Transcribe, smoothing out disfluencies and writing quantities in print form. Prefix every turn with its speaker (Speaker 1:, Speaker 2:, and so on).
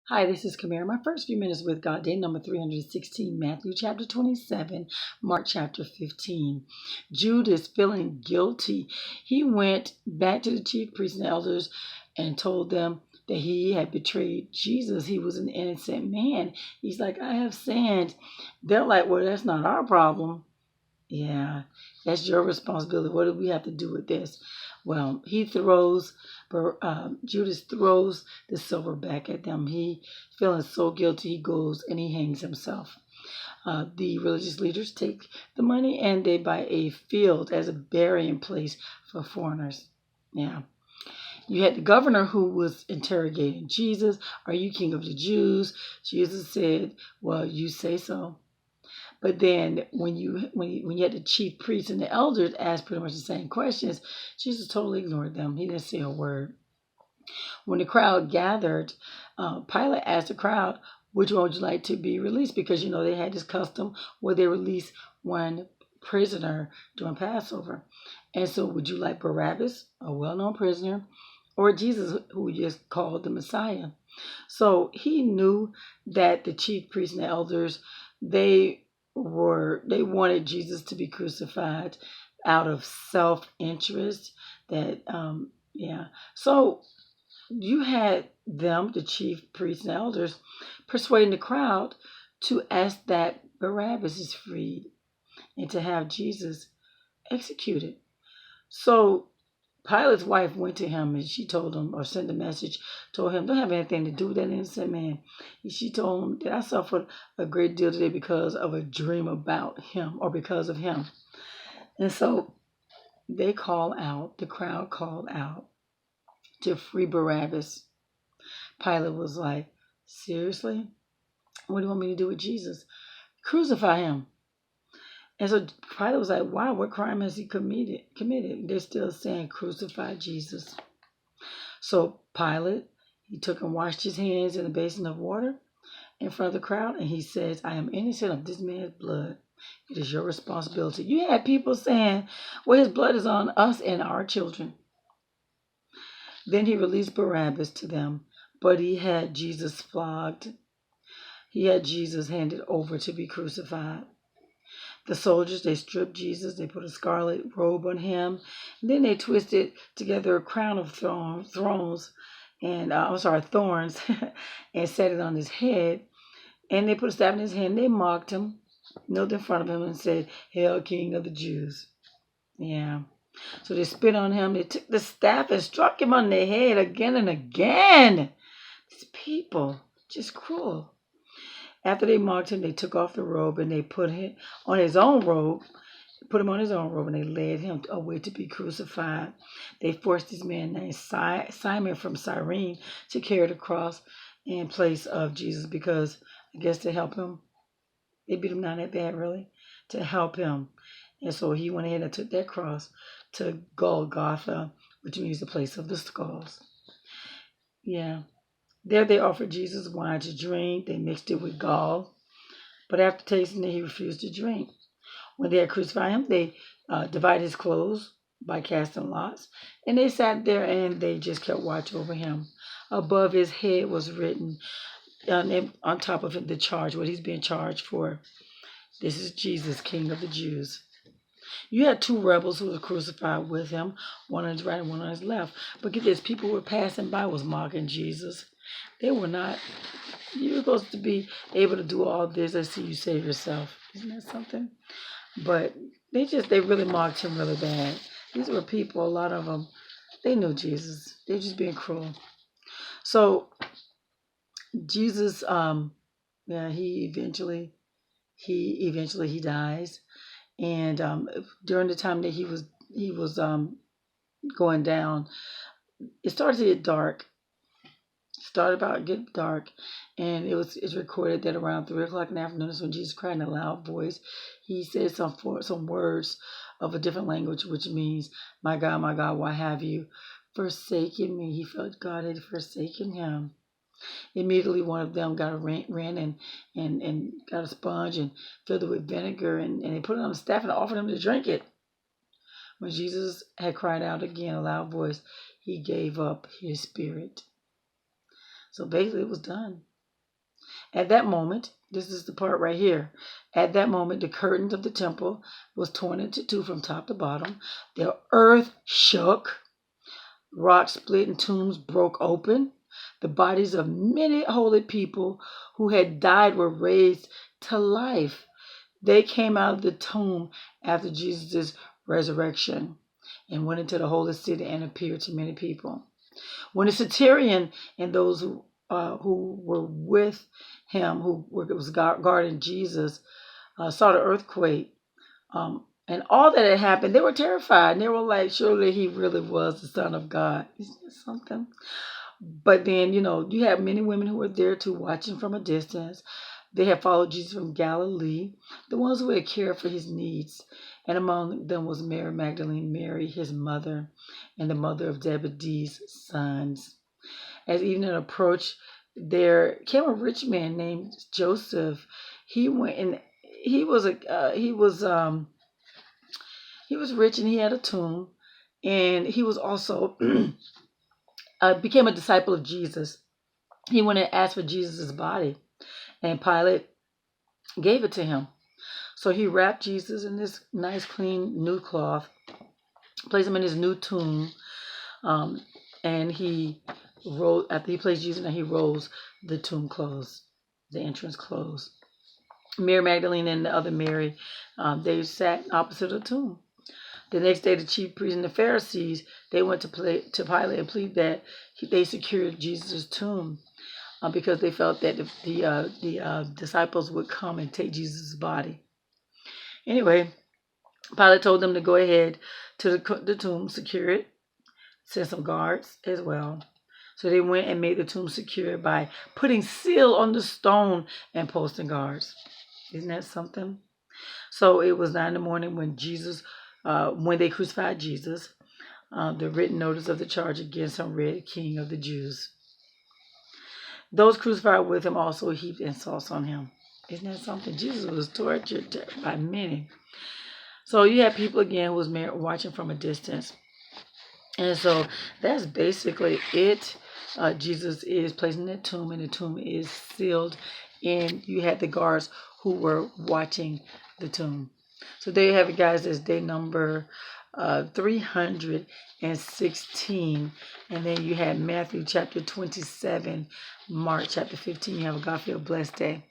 Speaker 1: Hi, this is Kamera. My first few minutes with God, day number 316, Matthew chapter 27, Mark chapter 15. Judas, feeling guilty, he went back to the chief priests and elders and told them that he had betrayed Jesus. He was an innocent man. He's like, I have sinned. They're like, well, that's not our problem. Yeah, that's your responsibility. What do we have to do with this? Well, Judas throws the silver back at them. He, feeling so guilty, he goes and he hangs himself. The religious leaders take the money and they buy a field as a burying place for foreigners. Yeah. You had the governor who was interrogating Jesus. Are you king of the Jews? Jesus said, well, you say so. But then when you had the chief priests and the elders ask pretty much the same questions, Jesus totally ignored them. He didn't say a word. When the crowd gathered, Pilate asked the crowd, which one would you like to be released? Because, they had this custom where they release one prisoner during Passover. And so would you like Barabbas, a well-known prisoner, or Jesus, who we just called the Messiah? So he knew that the chief priests and the elders, they wanted Jesus to be crucified out of self-interest. So you had them, the chief priests and elders, persuading the crowd to ask that Barabbas is freed and to have Jesus executed. So Pilate's wife went to him and she told him, or sent a message, told him, don't have anything to do with that innocent man. She told him that I suffered a great deal today because of a dream about him or because of him. And so the crowd called out to free Barabbas. Pilate was like, seriously? What do you want me to do with Jesus? Crucify him. And so Pilate was like, wow, what crime has he committed? They're still saying, crucify Jesus. So Pilate, he took and washed his hands in a basin of water in front of the crowd, and he says, I am innocent of this man's blood. It is your responsibility. You had people saying, well, his blood is on us and our children. Then he released Barabbas to them, but he had Jesus flogged. He had Jesus handed over to be crucified. The soldiers, they stripped Jesus. They put a scarlet robe on him. And then they twisted together a crown of thorns, and and set it on his head. And they put a staff in his hand. They mocked him, knelt in front of him, and said, Hail, King of the Jews. Yeah. So they spit on him. They took the staff and struck him on the head again and again. These people, just cruel. After they mocked him, they took off the robe and they put him on his own robe, and they led him away to be crucified. They forced this man named Simon from Cyrene to carry the cross in place of Jesus because, I guess, to help him. They beat him not that bad, really, to help him. And so he went ahead and took that cross to Golgotha, which means the place of the skulls. Yeah. There they offered Jesus wine to drink. They mixed it with gall. But after tasting it, he refused to drink. When they had crucified him, they divided his clothes by casting lots. And they sat there and they just kept watch over him. Above his head was written, on top of it, the charge, what he's being charged for. This is Jesus, King of the Jews. You had two rebels who were crucified with him, one on his right and one on his left. But get this, people were passing by was mocking Jesus. They were not. You're supposed to be able to do all this. I see you save yourself. Isn't that something? But they really mocked him really bad. These were people, a lot of them, they knew Jesus. They're just being cruel. So Jesus, he eventually dies. And during the time that he was going down, it started to get dark. And it's recorded that around 3:00 in the afternoon is when Jesus cried in a loud voice. He said some words of a different language, which means, my God, why have you forsaken me? He felt God had forsaken him. Immediately one of them ran and got a sponge and filled it with vinegar and they put it on the staff and offered him to drink it. When Jesus had cried out again, a loud voice, he gave up his spirit. So basically it was done. At that moment, this is the part right here. At that moment, the curtains of the temple was torn into two from top to bottom. The earth shook, rocks split, and tombs broke open. The bodies of many holy people who had died were raised to life. They came out of the tomb after Jesus' resurrection and went into the holy city and appeared to many people. When the centurion and those who were with him, was guarding Jesus, saw the earthquake and all that had happened, they were terrified. And they were like, surely he really was the Son of God. Isn't that something? But then, you have many women who were there too, watching from a distance. They had followed Jesus from Galilee, the ones who had cared for his needs. And among them was Mary Magdalene, Mary, his mother, and the mother of Zebedee's sons. As evening approached, there came a rich man named Joseph. He went and he was rich and he had a tomb, and he was also became a disciple of Jesus. He went and asked for Jesus' body, and Pilate gave it to him. So he wrapped Jesus in this nice, clean, new cloth, placed him in his new tomb, and he rolled. After he placed Jesus, and he rolls the tomb closed, the entrance closed. Mary Magdalene and the other Mary, they sat opposite the tomb. The next day, the chief priests and the Pharisees, they went to Pilate and pleaded that they secured Jesus' tomb because they felt that the disciples would come and take Jesus' body. Anyway, Pilate told them to go ahead to the tomb, secure it, send some guards as well. So they went and made the tomb secure by putting seal on the stone and posting guards. Isn't that something? So it was 9 in the morning when they crucified Jesus. The written notice of the charge against him read, King of the Jews. Those crucified with him also heaped insults on him. Isn't that something? Jesus was tortured by many. So you have people again who was watching from a distance. And so that's basically it. Jesus is placed in that tomb, and the tomb is sealed. And you had the guards who were watching the tomb. So there you have it, guys. That's day number 316. And then you had Matthew chapter 27, Mark chapter 15. You have a God-filled blessed day.